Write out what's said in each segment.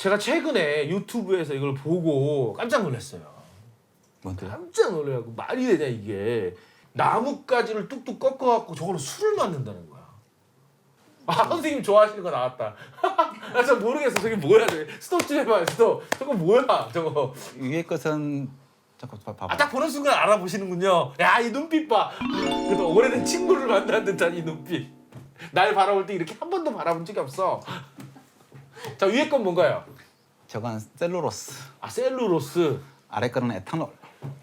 제가 최근에 유튜브에서 이걸 보고 깜짝 놀랐어요. 뭔데요? 깜짝 놀래갖고 말이 되냐 이게. 나뭇가지를 뚝뚝 꺾어갖고 저걸로 술을 만든다는 거야. 아 선생님 좋아하시는 거 나왔다. 나 잘 모르겠어. 저게 뭐야? 저게. 스톱 좀 해봐. 스톱. 저거 뭐야? 저거. 위에 것은 잠깐 봐봐. 아 딱 보는 순간 알아보시는군요. 야 이 눈빛 봐. 그래도 오래된 친구를 만난 듯한 이 눈빛. 날 바라볼 때 이렇게 한 번도 바라본 적이 없어. 자 위에 건 뭔가요? 저건 셀룰로스. 아 셀룰로스. 아래 거는 에탄올.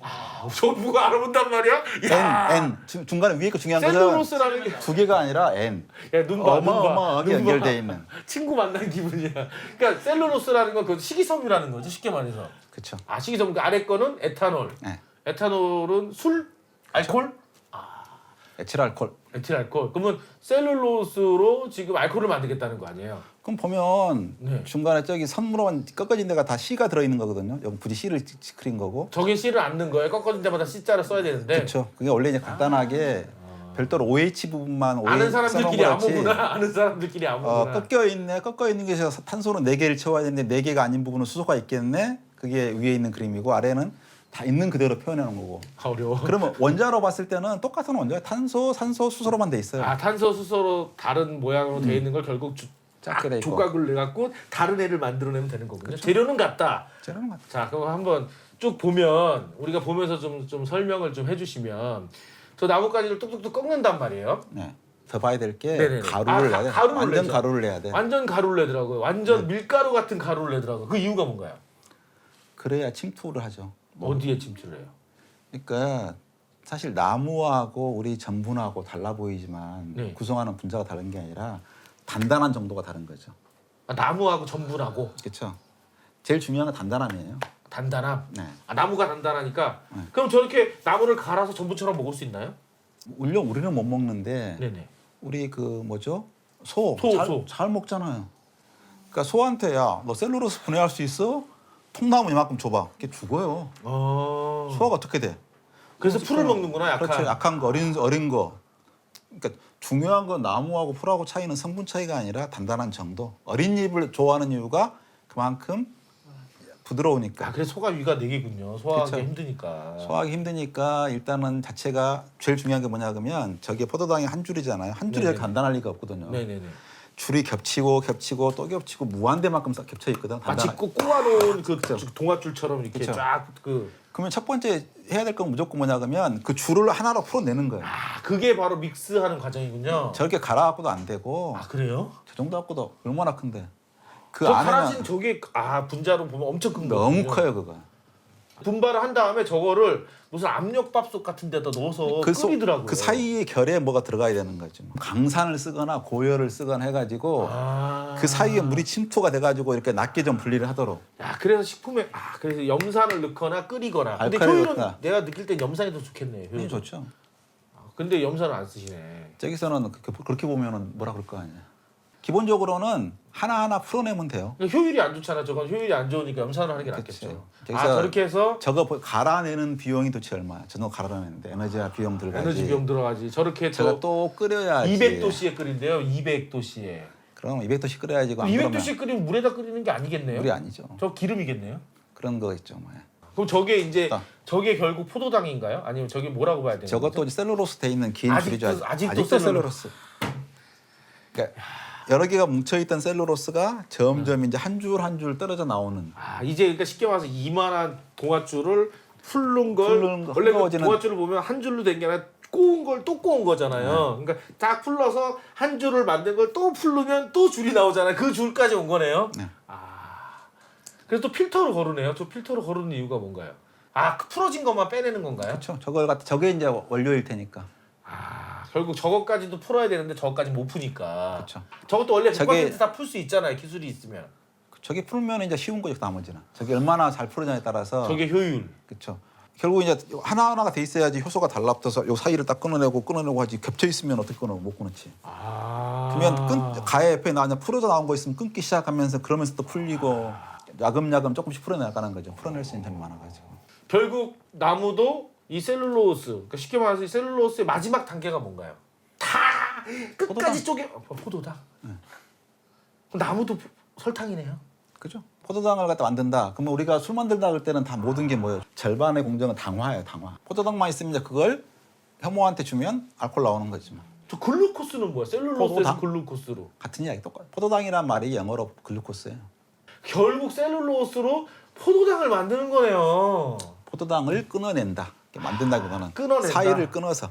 아 전부가 알아본단 말이야? 야. N 중간에 위에 거 중요한 거는 셀룰로스라는 게. 두 개가 아니라 N. 야 눈 봐. 어마어마하게 눈 봐. 연결돼 있는. 친구 만난 기분이야. 그러니까 셀룰로스라는 건 그 식이섬유라는 거죠. 쉽게 말해서. 그렇죠. 아 식이섬유. 그 아래 거는 에탄올. 네. 에탄올은 술? 알코올? 에틸알콜. 에틸알코올. 그러면 셀룰로스로 지금 알코올을 만들겠다는 거 아니에요? 그럼 보면 네. 중간에 저기 선으로만 꺾어진 데가 다 C가 들어 있는 거거든요. 여기 굳이 C를 그린 거고. 저긴 C를 안 넣은 거예요. 꺾어진 데마다 C자를 써야 되는데. 그렇죠. 그게 원래 이제 간단하게 별도로 OH 부분만 아는 사람들끼리 안 써놓은 거지. 보구나. 아는 사람들끼리 안 보구나. 꺾여 있는 게 탄소는 4개를 채워야 되는데 4개가 아닌 부분은 수소가 있겠네. 그게 위에 있는 그림이고 아래는 다 있는 그대로 표현해 놓은 거고. 어려워. 그러면 원자로 봤을 때는 똑같은 원자예요. 탄소, 산소, 수소로만 돼 있어요. 아 탄소 수소로 다른 모양으로 돼 있는 걸 결국 작게 돼 있고. 조각을 내 갖고 다른 애를 만들어내면 되는 거군요. 재료는 같다. 저런 것 같아요. 자 그럼 한번 쭉 보면 우리가 보면서 좀 설명을 좀 해주시면 저 나뭇가지를 뚝뚝뚝 꺾는단 말이에요. 네. 더 봐야 될 게 네네네. 가루를 내야 돼. 가루를 완전 내죠. 가루를 내야 돼. 완전 가루를 내더라고요. 완전 밀가루 같은 가루를 내더라고요. 그 이유가 뭔가요? 그래야 침투를 하죠. 어디에 침투를 해요? 그러니까 사실 나무하고 우리 전분하고 달라 보이지만 네. 구성하는 분자가 다른 게 아니라 단단한 정도가 다른 거죠. 아, 나무하고 전분하고 그렇죠. 제일 중요한 건 단단함이에요. 단단함. 네. 아, 나무가 단단하니까. 그럼 저렇게 나무를 갈아서 전분처럼 먹을 수 있나요? 물론 우리는 못 먹는데 네네. 우리 그 뭐죠? 소. 잘 먹잖아요. 그러니까 소한테 야, 너 셀룰로스 분해할 수 있어? 통나무 이만큼 줘봐. 걔 죽어요. 소화가 어떻게 돼? 그래서 풀을 먹는구나 약간. 그렇죠. 약한 거, 어린 거. 그러니까 중요한 건 나무하고 풀하고 차이는 성분 차이가 아니라 단단한 정도. 어린 잎을 좋아하는 이유가 그만큼 부드러우니까. 아 그래서 소가 위가 4개군요. 소화하기 그쵸. 힘드니까. 소화하기 힘드니까 일단은 자체가 제일 중요한 게 뭐냐 그러면 저게 포도당이 한 줄이잖아요. 한 줄이 네네. 간단할 리가 없거든요. 네네네. 줄이 겹치고 또 겹치고 무한대만큼 겹쳐 있거든. 마치 꼬아놓은 그 동아줄처럼 이렇게 그쵸. 쫙 그. 그러면 첫 번째 해야 될 건 무조건 뭐냐 그러면 그 줄을 하나로 풀어내는 거예요. 아 그게 바로 믹스하는 과정이군요. 저렇게 갈아갖고도 안 되고 아 그래요? 저 정도 갖고도 얼마나 큰데. 그 저 안에는 파라진 저게 분자로 보면 엄청 큰 너무 거거든요. 커요 그거. 분발을 한 다음에 저거를 무슨 압력밥솥 같은 데다 넣어서 끓이더라고요. 그 사이에 결에 뭐가 들어가야 되는 거죠. 강산을 쓰거나 고열을 쓰거나 해가지고 그 사이에 물이 침투가 돼가지고 이렇게 낮게 좀 분리를 하도록. 야 그래서 식품에 그래서 염산을 넣거나 끓이거나. 근데 알칼리 효율은 넣거나. 내가 느낄 땐 염산이 더 좋겠네. 효율은. 좋죠. 근데 염산을 안 쓰시네. 저기서는 그렇게 보면은 뭐라 그럴 거 아니야. 기본적으로는 하나하나 풀어내면 돼요. 그러니까 효율이 안 좋잖아. 저건 효율이 안 좋으니까 염산을 하는 게 낫겠죠. 그치. 저렇게 해서 저거 갈아내는 비용이 도대체 얼마야? 저거 갈아내는데 에너지와 비용 들어가지. 에너지 비용 들어가지. 저렇게 제가 또 끓여야지. 200도씨에 끓인대요. 200도씨에. 그럼 200도씩 끓여야지. 안 200도씨 끓이면 물에다 끓이는 게 아니겠네요. 물이 아니죠. 저 기름이겠네요. 그런 거 있죠. 뭐. 그럼 저게 이제 아. 저게 결국 포도당인가요? 아니면 저게 뭐라고 봐야 되는 거죠? 저것도 셀룰로스 돼 있는 긴 아직도- 줄이죠. 아직도 셀룰로스. 그러니까 여러 개가 뭉쳐 있던 셀룰로스가 점점 이제 한 줄 한 줄 떨어져 나오는. 이제 그러니까 쉽게 말해서 이만한 동아줄을 풀른 걸 풀른 거, 원래 그 헐거워지는- 동아줄을 보면 한 줄로 된 게 아니라 꼬은 걸 또 꼬은 거잖아요. 그러니까 딱 풀러서 한 줄을 만든 걸 또 풀르면 또 줄이 나오잖아요. 그 줄까지 온 거네요. 네. 그래서 또 필터로 거르네요. 저 필터로 거르는 이유가 뭔가요? 그 풀어진 것만 빼내는 건가요? 그렇죠. 저게 이제 원료일 테니까. 결국 저것까지도 풀어야 되는데 저것까지 못 푸니까. 그렇죠. 저것도 원래 100% 저게- 다 풀 수 있잖아요. 기술이 있으면. 저게 풀면 이제 쉬운 거죠. 나머지는. 저게 얼마나 잘 풀어냐에 따라서. 저게 효율. 그렇죠. 결국 이제 하나하나가 돼 있어야지 효소가 달라붙어서 요 사이를 딱 끊어내고 하지 겹쳐 있으면 어떻게 끊어 못 끊었지. 그러면 가해 옆에 나냐 풀어져 나온 거 있으면 끊기 시작하면서 그러면서 또 풀리고 야금야금 조금씩 풀어나가는 거죠. 풀어낼 수 있는 점이 많아가지고. 결국 나무도 이 셀룰로스, 그러니까 쉽게 말해서 이 셀룰로스의 마지막 단계가 뭔가요? 다 끝까지 포도당. 쪼개 포도당. 그럼 나무도 설탕이네요. 그죠? 포도당을 갖다 만든다. 그러면 우리가 술 만들다 할 때는 다 모든 게 뭐예요? 절반의 공정은 당화예요, 당화. 포도당만 있으면 이제 그걸 혐오한테 주면 알코올 나오는 거지 뭐. 저 글루코스는 뭐야? 셀룰로스에서 포도당? 글루코스로. 같은 이야기 똑같아. 포도당이란 말이 영어로 글루코스예요. 결국 셀룰로스로 포도당을 만드는 거네요. 포도당을 끊어낸다. 만든다기보다는 끊어낸다. 사이를 끊어서.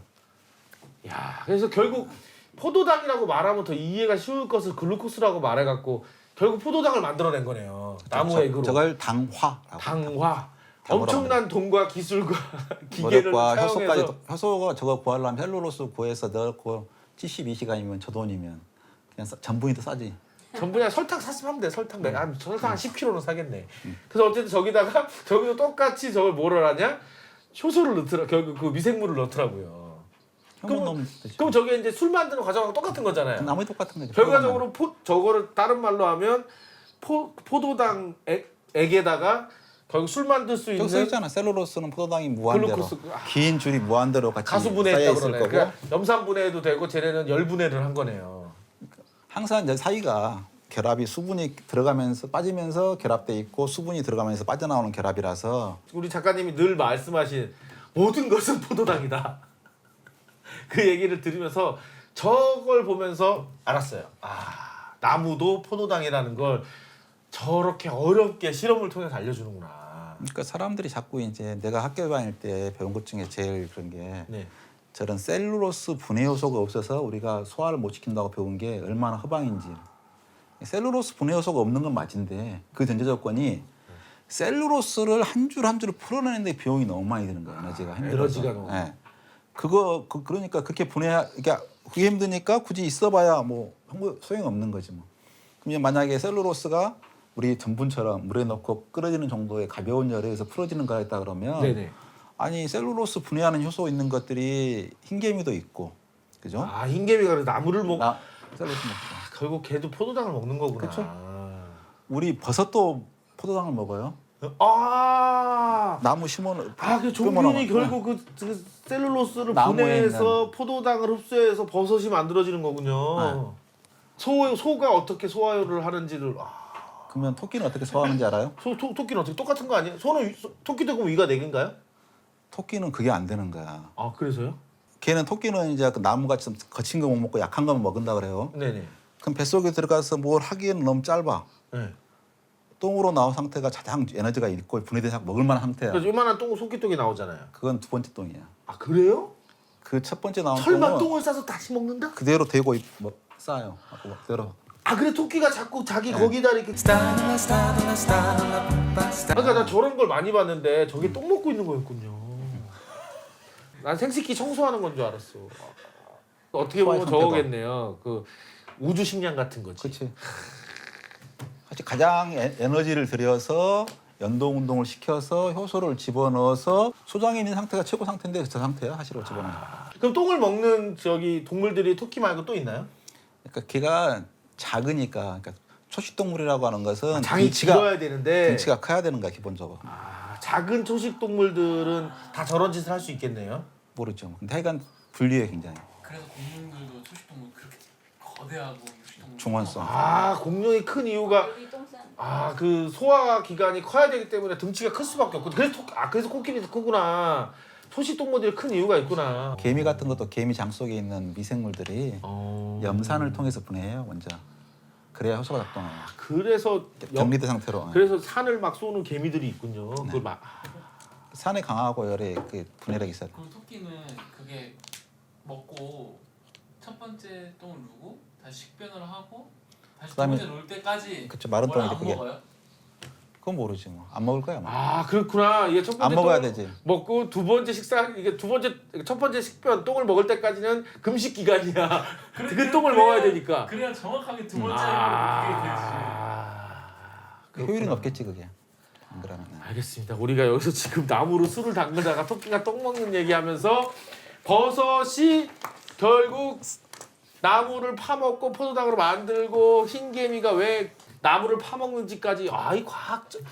야, 그래서 결국 포도당이라고 말하면 더 이해가 쉬울 것을 글루코스라고 말해갖고 결국 포도당을 만들어낸 거네요. 나무 액으로. 저걸 당화라고. 당화. 당화라고 엄청난 돈과 기술과 기계를 노력과 사용해서 효소까지 효소가 저거 구하려면 셀룰로스 구해서 넣고 72시간이면 저 돈이면 그냥 전분이 더 싸지. 전부 그냥 설탕 샀으면 하면 돼. 설탕 한 10kg는 사겠네. 그래서 어쨌든 저기다가 저기도 똑같이 저걸 뭐를 하냐? 효소를 넣더라. 결국 그 미생물을 넣더라고요. 그럼 저게 이제 술 만드는 과정하고 똑같은 거잖아요. 나무에 똑같은 거죠. 결과적으로 저거를 다른 말로 하면 포도당 액에다가 결국 술 만들 수 있는 써 있잖아. 셀룰로스는 포도당이 무한대로 글루코스, 긴 줄이 무한대로 같이 가수분해했다고 쌓여 있을 그러네. 거고 그러니까 염산분해도 되고 쟤네는 열분해를 한 거네요. 항상 이제 사이가 결합이 수분이 들어가면서 빠지면서 결합돼 있고 수분이 들어가면서 빠져나오는 결합이라서 우리 작가님이 늘 말씀하신 모든 것은 포도당이다. 그 얘기를 들으면서 저걸 보면서 알았어요. 아, 나무도 포도당이라는 걸 저렇게 어렵게 실험을 통해서 알려주는구나. 그러니까 사람들이 자꾸 이제 내가 학교 다닐 때 배운 것 중에 제일 그런 게 네. 저런 셀룰로스 분해 요소가 없어서 우리가 소화를 못 시킨다고 배운 게 얼마나 허방인지. 셀룰로스 분해 요소가 없는 건 맞은데 그 전제 조건이 셀룰로스를 한 줄 한 줄을 풀어내는데 비용이 너무 많이 드는 거예요. 에너지가 힘들어서. 에너지가 너무. 네. 그러니까 그렇게 그러니까 그게 힘드니까 굳이 있어봐야 뭐 소용 없는 거지 뭐. 그러면 만약에 셀룰로스가 우리 전분처럼 물에 넣고 끓여지는 정도의 가벼운 열에서 풀어지는 거였다 그러면 네네. 아니 셀룰로스 분해하는 효소 있는 것들이 흰개미도 있고 그죠? 아, 흰개미가 그래서 나무를 셀룰로스 먹죠. 결국 걔도 포도당을 먹는 거구나. 그쵸. 우리 버섯도 포도당을 먹어요. 아, 나무 심어 그 종균이 결국 그 셀룰로스를 나무에 분해해서 포도당을 흡수해서 버섯이 만들어지는 거군요. 소가 어떻게 소화를 하는지를 그러면 토끼는 어떻게 소화하는지 알아요? 토끼는 어떻게 똑같은 거 아니에요? 토끼도 그럼 위가 4개인가요? 토끼는 그게 안 되는 거야. 아, 그래서요? 걔는 토끼는 이제 그 나무같이 좀 거친 거 못 먹고 약한 거만 먹는다 그래요. 네네. 그럼 뱃속에 들어가서 뭘 하기에는 너무 짧아. 네. 똥으로 나온 상태가 가장 에너지가 있고 분해돼서 먹을 만한 상태야. 그래서 요만한 소끼똥이 나오잖아요. 그건 두 번째 똥이야. 아, 그래요? 그 첫 번째 나온 설마 똥은 똥을 싸서 다시 먹는다? 그대로 되고 싸요. 그대로. 아, 그래 토끼가 자꾸 자기 거기다 이렇게 그러니까 나 저런 걸 많이 봤는데 저게 똥 먹고 있는 거였군요. 난 생식기 청소하는 건 줄 알았어. 어떻게 보면 소화의 저거겠네요. 그 우주 식량 같은 거지. 그렇지. 사실 가장 에너지를 들여서 연동 운동을 시켜서 효소를 집어넣어서 소장에 있는 상태가 최고 상태인데 저 상태야 사실은 집어넣어. 그럼 똥을 먹는 저기 동물들이 토끼 말고 또 있나요? 그러니까 걔가 작으니까 그러니까 초식동물이라고 하는 것은 장이 길어야 되는데 등치가 커야 되는 거야 기본적으로. 작은 초식 동물들은 다 저런 짓을 할 수 있겠네요. 모르죠. 근데 하여간 불리해 굉장히. 그래서 공룡들도 초식동물 그렇게 거대하고 육식동물 중원성. 공룡이 큰 이유가 그 소화 기관이 커야 되기 때문에 등치가 클 수밖에 없고 그래서 코끼리도 크구나. 초식 동물들이 큰 이유가 있구나. 개미 같은 것도 개미 장 속에 있는 미생물들이 염산을 통해서 분해해요 먼저. 그래야 효소가 작동해요. 그래서 격리된 상태로. 그래서 산을 막 쏘는 개미들이 있군요. 그걸 막 산에 강하고 열에 그 분해력이 있어요. 그리고 토끼는 그게 먹고 첫 번째 똥을 누고 다시 식변을 하고 다시 두 그다음에- 번째 놀 때까지 그쵸, 마른 뭘 똥이 안 그게. 먹어요? 그건 모르지 뭐. 안 먹을 거야 아마. 그렇구나. 이게 첫 번째 안 먹어야 똥을 되지. 먹고 두 번째 식사 이게 첫 번째 식변 똥을 먹을 때까지는 금식 기간이야. 그 똥을 먹어야 되니까. 그래야 정확하게 두 번째 그게 되지. 효율이 높겠지 그게. 안 그러면. 알겠습니다. 우리가 여기서 지금 나무로 술을 담그다가 토끼가 똥 먹는 얘기하면서 버섯이 결국 나무를 파먹고 포도당으로 만들고 흰개미가 왜 나무를 파먹는지까지 이 과학적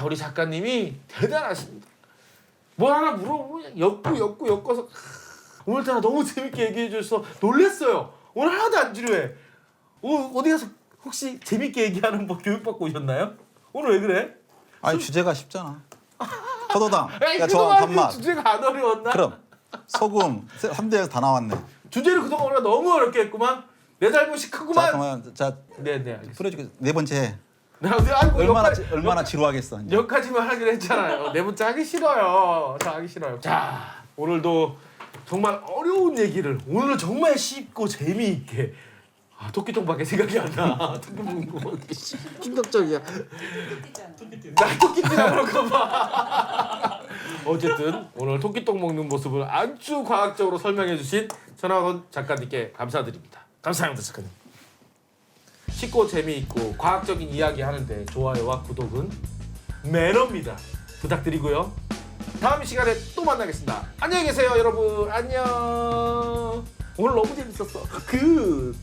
우리 작가님이 대단하십니다. 뭘 하나 물어보면 엮어서 오늘따라 너무 재밌게 얘기해 주셔서 놀랬어요. 오늘 하나도 안 지루해. 어디 가서 혹시 재밌게 얘기하는 뭐 교육받고 오셨나요? 오늘 왜 그래? 아니 주제가 쉽잖아. 포도당. 아니 야, 좋아하는 그동안 그 단맛. 주제가 안 어려웠나? 그럼 소금 3대에서 다 나왔네. 주제를 그동안 우리가 너무 어렵게 했구만. 내 잘못이 자 크구만. 그러면 자 네네 알겠습니다. 풀어줄게. 네 번째 해. 아이고, 얼마나 지루하겠어. 이제. 여기까지만 하기로 했잖아요. 네 번째 하기 싫어요. 저 하기 싫어요. 자 오늘도 정말 어려운 얘기를 오늘은 정말 쉽고 재미있게 토끼똥밖에 생각이 안 나. 토끼 먹는 거 충격적이야. 나 토끼띠라 그럴까 봐. 어쨌든 오늘 토끼똥 먹는 모습을 아주 과학적으로 설명해 주신 전학원 작가님께 감사드립니다. 감사합니다 작가님. 쉽고 재미있고 과학적인 이야기 하는데 좋아요와 구독은 매너입니다. 부탁드리고요. 다음 시간에 또 만나겠습니다. 안녕히 계세요 여러분. 안녕. 오늘 너무 재밌었어. 굿.